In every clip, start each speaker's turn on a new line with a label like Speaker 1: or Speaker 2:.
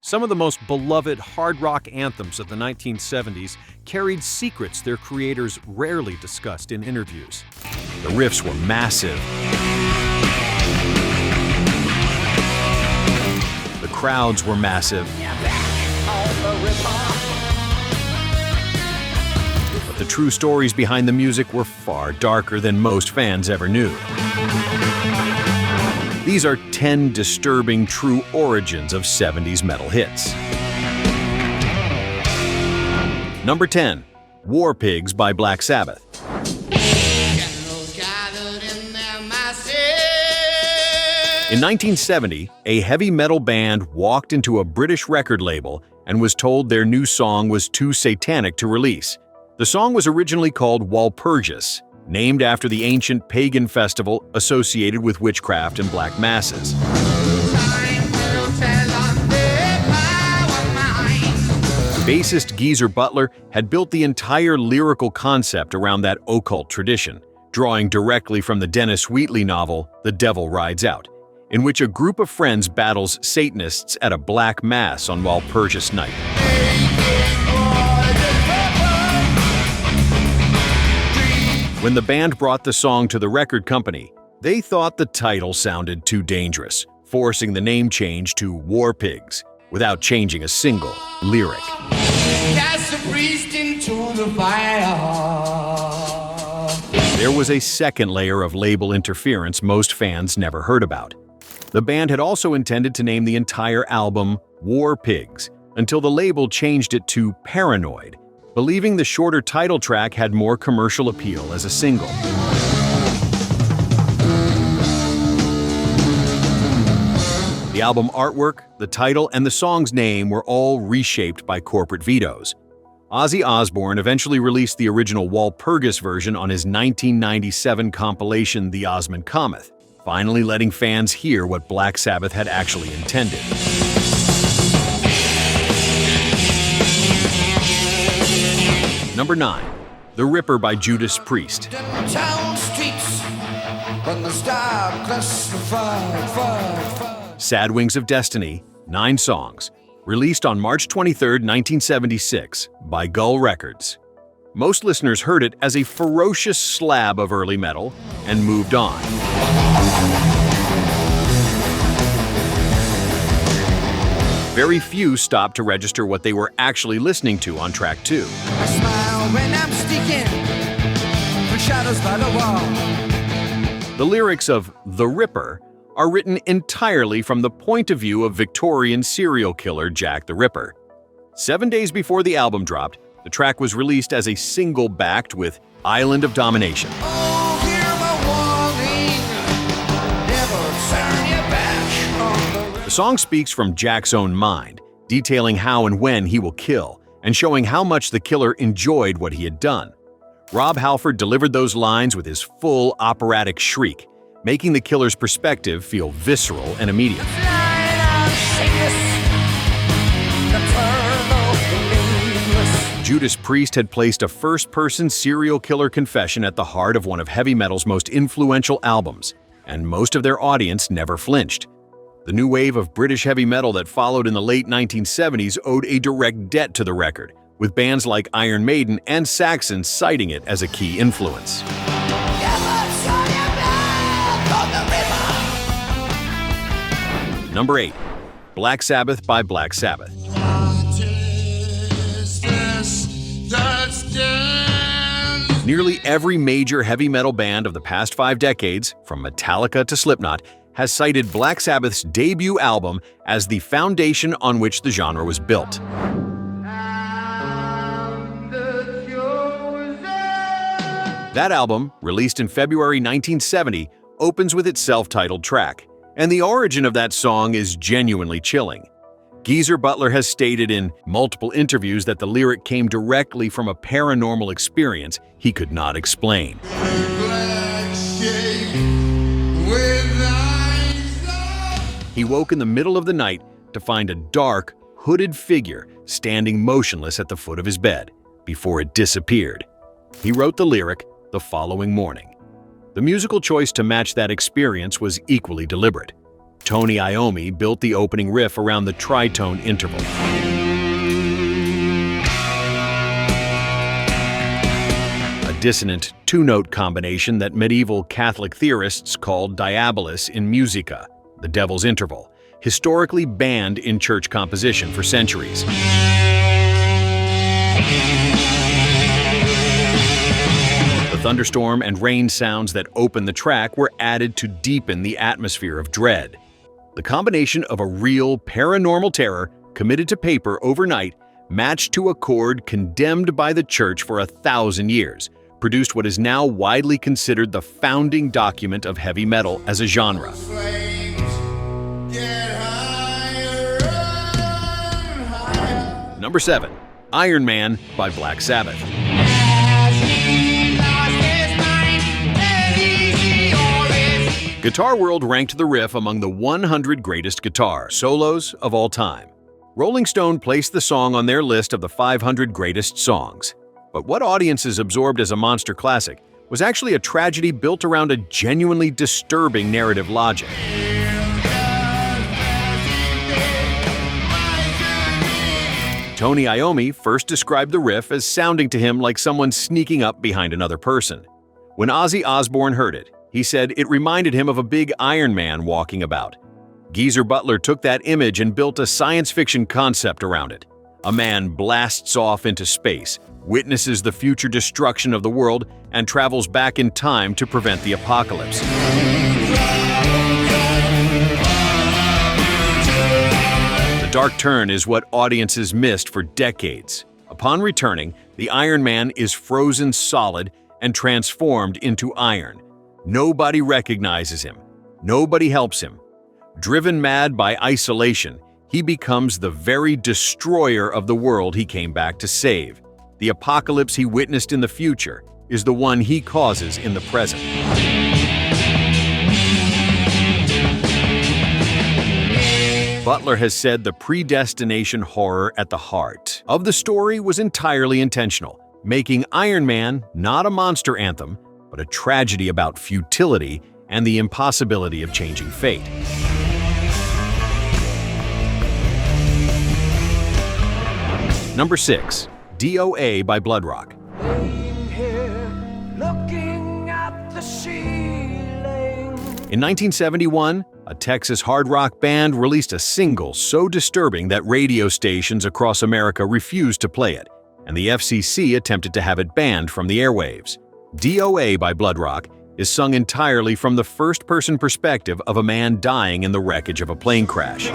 Speaker 1: Some of the most beloved hard rock anthems of the 1970s carried secrets their creators rarely discussed in interviews. The riffs were massive. The crowds were massive. But the true stories behind the music were far darker than most fans ever knew. These are 10 disturbing true origins of 70s metal hits. Number 10, War Pigs by Black Sabbath. In 1970, a heavy metal band walked into a British record label and was told their new song was too satanic to release. The song was originally called Walpurgis, named after the ancient pagan festival associated with witchcraft and black masses. Bassist Geezer Butler had built the entire lyrical concept around that occult tradition, drawing directly from the Dennis Wheatley novel The Devil Rides Out, in which a group of friends battles Satanists at a black mass on Walpurgis night. When the band brought the song to the record company, they thought the title sounded too dangerous, forcing the name change to War Pigs, without changing a single lyric.
Speaker 2: Cast the priest into the fire.
Speaker 1: There was a second layer of label interference most fans never heard about. The band had also intended to name the entire album War Pigs, until the label changed it to Paranoid, believing the shorter title track had more commercial appeal as a single. The album artwork, the title, and the song's name were all reshaped by corporate vetoes. Ozzy Osbourne eventually released the original Walpurgis version on his 1997 compilation The Osmond Cometh, finally letting fans hear what Black Sabbath had actually intended. Number 9, The Ripper by Judas Priest. Sad Wings of Destiny, 9 songs, released on March 23, 1976, by Gull Records. Most listeners heard it as a ferocious slab of early metal and moved on. Very few stopped to register what they were actually listening to on track 2.
Speaker 2: I smile when I'm sneaking for shadows by the wall.
Speaker 1: The lyrics of The Ripper are written entirely from the point of view of Victorian serial killer Jack the Ripper. 7 days before the album dropped, the track was released as a single backed with Island of Domination.
Speaker 2: Oh, hear my warning. Never turn your back on the
Speaker 1: The song speaks from Jack's own mind, detailing how and when he will kill, and showing how much the killer enjoyed what he had done. Rob Halford delivered those lines with his full operatic shriek, making the killer's perspective feel visceral and immediate. Judas Priest had placed a first-person serial killer confession at the heart of one of heavy metal's most influential albums, and most of their audience never flinched. The new wave of British heavy metal that followed in the late 1970s owed a direct debt to the record, with bands like Iron Maiden and Saxon citing it as a key influence. Number 8, Black Sabbath by Black Sabbath. Nearly every major heavy metal band of the past 5 decades, from Metallica to Slipknot, has cited Black Sabbath's debut album as the foundation on which the genre was built. That album, released in February 1970, opens with its self-titled track, and the origin of that song is genuinely chilling. Geezer Butler has stated in multiple interviews that the lyric came directly from a paranormal experience he could not explain. He woke in the middle of the night to find a dark, hooded figure standing motionless at the foot of his bed, before it disappeared. He wrote the lyric the following morning. The musical choice to match that experience was equally deliberate. Tony Iommi built the opening riff around the tritone interval. A dissonant two-note combination that medieval Catholic theorists called diabolus in musica, the devil's interval, historically banned in church composition for centuries. The thunderstorm and rain sounds that open the track were added to deepen the atmosphere of dread. The combination of a real paranormal terror committed to paper overnight matched to a chord condemned by the church for 1,000 years, produced what is now widely considered the founding document of heavy metal as a genre. Number 7. Iron Man by Black Sabbath. Guitar World ranked the riff among the 100 greatest guitar solos of all time. Rolling Stone placed the song on their list of the 500 greatest songs. But what audiences absorbed as a monster classic was actually a tragedy built around a genuinely disturbing narrative logic. Tony Iommi first described the riff as sounding to him like someone sneaking up behind another person. When Ozzy Osbourne heard it, he said it reminded him of a big Iron Man walking about. Geezer Butler took that image and built a science fiction concept around it. A man blasts off into space, witnesses the future destruction of the world, and travels back in time to prevent the apocalypse. The dark turn is what audiences missed for decades. Upon returning, the Iron Man is frozen solid and transformed into iron. Nobody recognizes him. Nobody helps him. Driven mad by isolation, he becomes the very destroyer of the world he came back to save. The apocalypse he witnessed in the future is the one he causes in the present. Butler has said the predestination horror at the heart of the story was entirely intentional, making Iron Man not a monster anthem, but a tragedy about futility and the impossibility of changing fate. Number 6. D.O.A. by Bloodrock. In 1971, a Texas hard rock band released a single so disturbing that radio stations across America refused to play it, and the FCC attempted to have it banned from the airwaves. D.O.A. by Bloodrock is sung entirely from the first-person perspective of a man dying in the wreckage of a plane crash.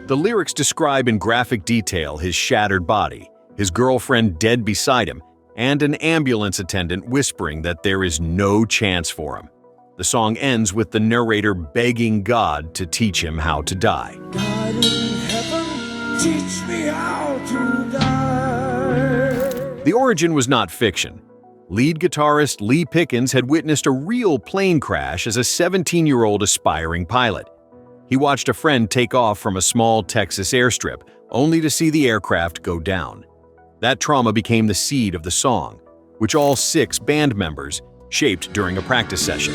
Speaker 1: The lyrics describe in graphic detail his shattered body, his girlfriend dead beside him, and an ambulance attendant whispering that there is no chance for him. The song ends with the narrator begging God to teach him how to die. God in heaven, teach me how to die. The origin was not fiction. Lead guitarist Lee Pickens had witnessed a real plane crash as a 17-year-old aspiring pilot. He watched a friend take off from a small Texas airstrip, only to see the aircraft go down. That trauma became the seed of the song, which all 6 band members shaped during a practice session.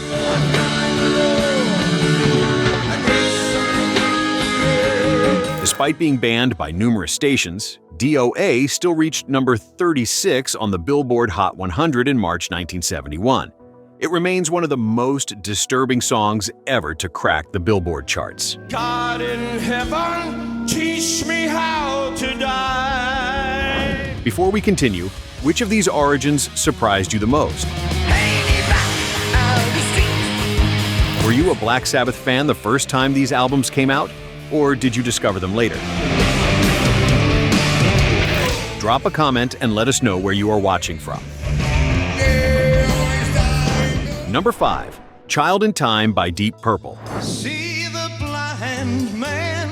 Speaker 1: Despite being banned by numerous stations, D.O.A. still reached number 36 on the Billboard Hot 100 in March 1971. It remains one of the most disturbing songs ever to crack the Billboard charts. God in heaven, teach me how to die. Before we continue, which of these origins surprised you the most? Were you a Black Sabbath fan the first time these albums came out, or did you discover them later? Drop a comment and let us know where you are watching from. Number 5. Child in Time by Deep Purple. See the blind man,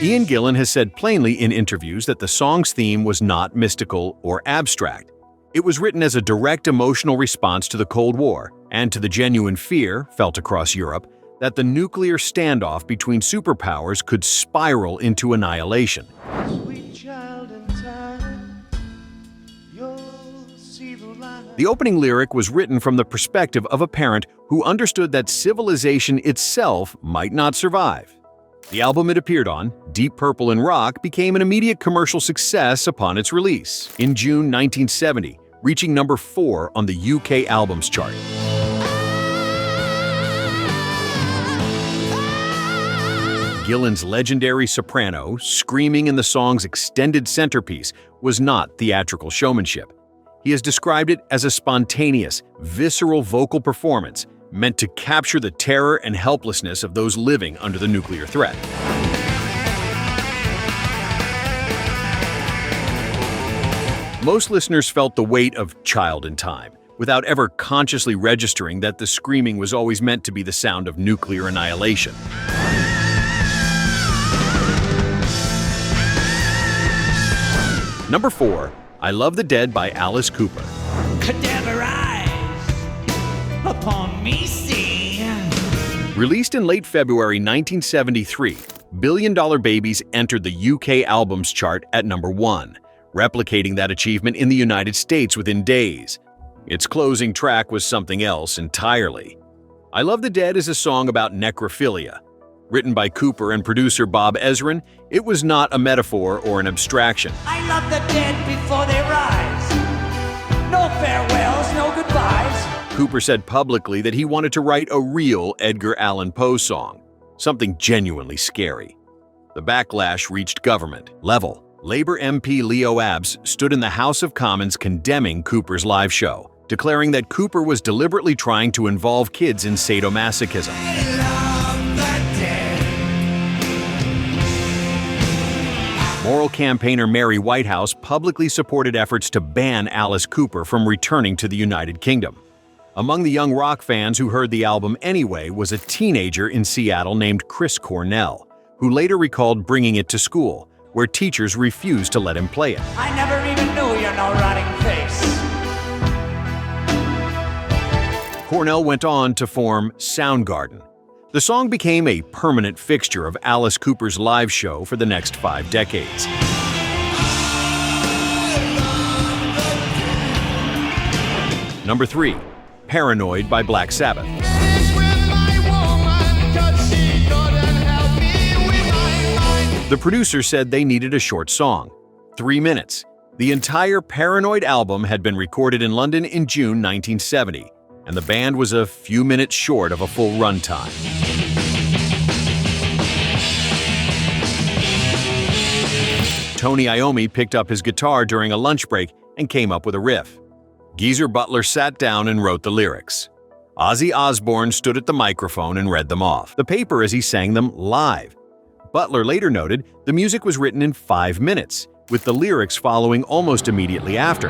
Speaker 1: Ian Gillan has said plainly in interviews that the song's theme was not mystical or abstract. It was written as a direct emotional response to the Cold War and to the genuine fear, felt across Europe, that the nuclear standoff between superpowers could spiral into annihilation. Sweet child in time, you'll see the light. The opening lyric was written from the perspective of a parent who understood that civilization itself might not survive. The album it appeared on, Deep Purple and Rock, became an immediate commercial success upon its release in June 1970, reaching number 4 on the UK albums chart. Gillan's legendary soprano, screaming in the song's extended centerpiece, was not theatrical showmanship. He has described it as a spontaneous, visceral vocal performance meant to capture the terror and helplessness of those living under the nuclear threat. Most listeners felt the weight of Child in Time, without ever consciously registering that the screaming was always meant to be the sound of nuclear annihilation. Number 4, I Love the Dead by Alice Cooper.
Speaker 2: Cadaver eyes upon me see.
Speaker 1: Released in late February 1973, Billion Dollar Babies entered the UK albums chart at number 1, replicating that achievement in the United States within days. Its closing track was something else entirely. I Love the Dead is a song about necrophilia. Written by Cooper and producer Bob Ezrin, it was not a metaphor or an abstraction.
Speaker 2: I love the dead before they rise. No farewells, no goodbyes.
Speaker 1: Cooper said publicly that he wanted to write a real Edgar Allan Poe song, something genuinely scary. The backlash reached government level. Labour MP Leo Abs stood in the House of Commons condemning Cooper's live show, declaring that Cooper was deliberately trying to involve kids in sadomasochism. Moral campaigner Mary Whitehouse publicly supported efforts to ban Alice Cooper from returning to the United Kingdom. Among the young rock fans who heard the album anyway was a teenager in Seattle named Chris Cornell, who later recalled bringing it to school, where teachers refused to let him play it.
Speaker 2: I never even knew your no rotting face.
Speaker 1: Cornell went on to form Soundgarden. The song became a permanent fixture of Alice Cooper's live show for the next 5 decades. Number 3, Paranoid by Black Sabbath. The producer said they needed a short song, 3 minutes. The entire Paranoid album had been recorded in London in June 1970, and the band was a few minutes short of a full runtime. Tony Iommi picked up his guitar during a lunch break and came up with a riff. Geezer Butler sat down and wrote the lyrics. Ozzy Osbourne stood at the microphone and read them off the paper as he sang them live. Butler later noted the music was written in 5 minutes, with the lyrics following almost immediately after.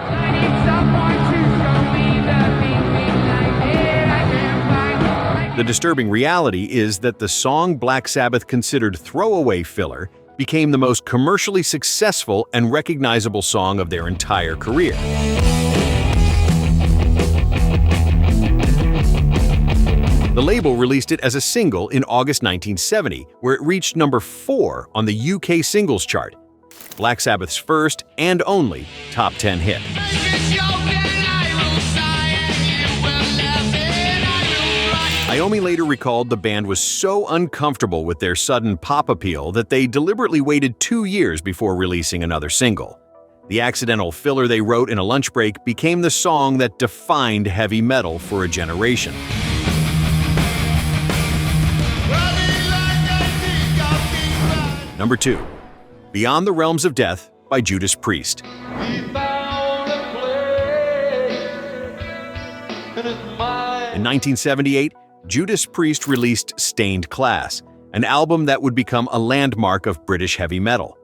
Speaker 1: The disturbing reality is that the song Black Sabbath considered throwaway filler became the most commercially successful and recognizable song of their entire career. The label released it as a single in August 1970, where it reached number 4 on the UK singles chart, Black Sabbath's first and only top 10 hit. Iommi later recalled the band was so uncomfortable with their sudden pop appeal that they deliberately waited 2 years before releasing another single. The accidental filler they wrote in a lunch break became the song that defined heavy metal for a generation. Number 2, Beyond the Realms of Death by Judas Priest. In 1978, Judas Priest released Stained Class, an album that would become a landmark of British heavy metal.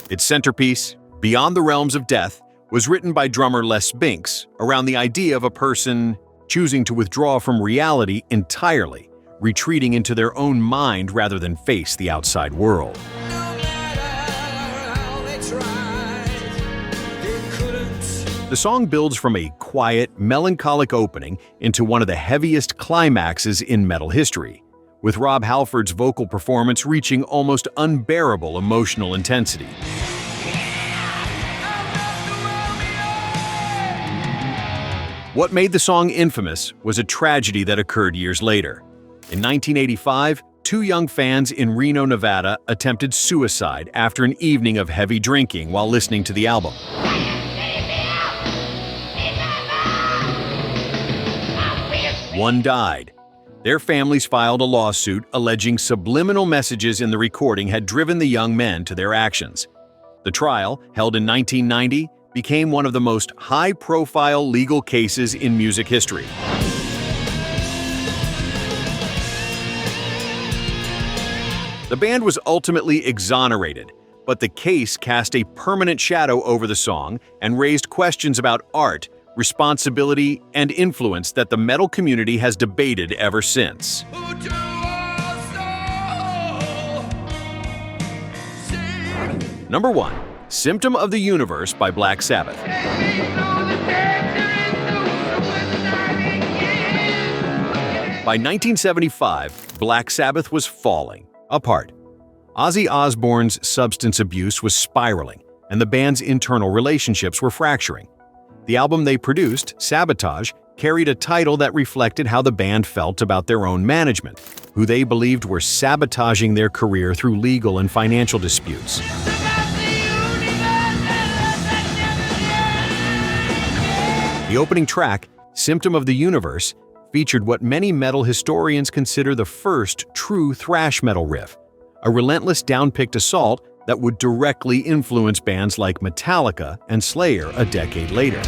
Speaker 1: Its centerpiece, Beyond the Realms of Death, was written by drummer Les Binks around the idea of a person choosing to withdraw from reality entirely, retreating into their own mind rather than face the outside world. The song builds from a quiet, melancholic opening into one of the heaviest climaxes in metal history, with Rob Halford's vocal performance reaching almost unbearable emotional intensity. What made the song infamous was a tragedy that occurred years later. In 1985, two young fans in Reno, Nevada attempted suicide after an evening of heavy drinking while listening to the album. One died. Their families filed a lawsuit alleging subliminal messages in the recording had driven the young men to their actions. The trial, held in 1990, became one of the most high-profile legal cases in music history. The band was ultimately exonerated, but the case cast a permanent shadow over the song and raised questions about art, responsibility, and influence that the metal community has debated ever since. Number 1. Symptom of the Universe by Black Sabbath. By 1975, Black Sabbath was falling apart. Ozzy Osbourne's substance abuse was spiraling, and the band's internal relationships were fracturing. The album they produced, Sabotage, carried a title that reflected how the band felt about their own management, who they believed were sabotaging their career through legal and financial disputes. The opening track, Symptom of the Universe, featured what many metal historians consider the first true thrash metal riff, a relentless down-picked assault that would directly influence bands like Metallica and Slayer a decade later.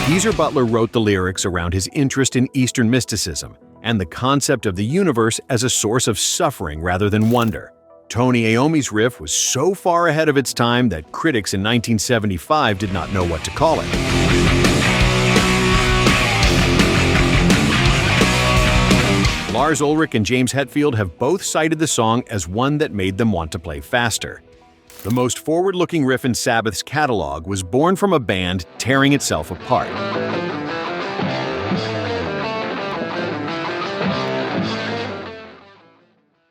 Speaker 1: Geezer Butler wrote the lyrics around his interest in Eastern mysticism and the concept of the universe as a source of suffering rather than wonder. Tony Iommi's riff was so far ahead of its time that critics in 1975 did not know what to call it. Lars Ulrich and James Hetfield have both cited the song as one that made them want to play faster. The most forward-looking riff in Sabbath's catalog was born from a band tearing itself apart.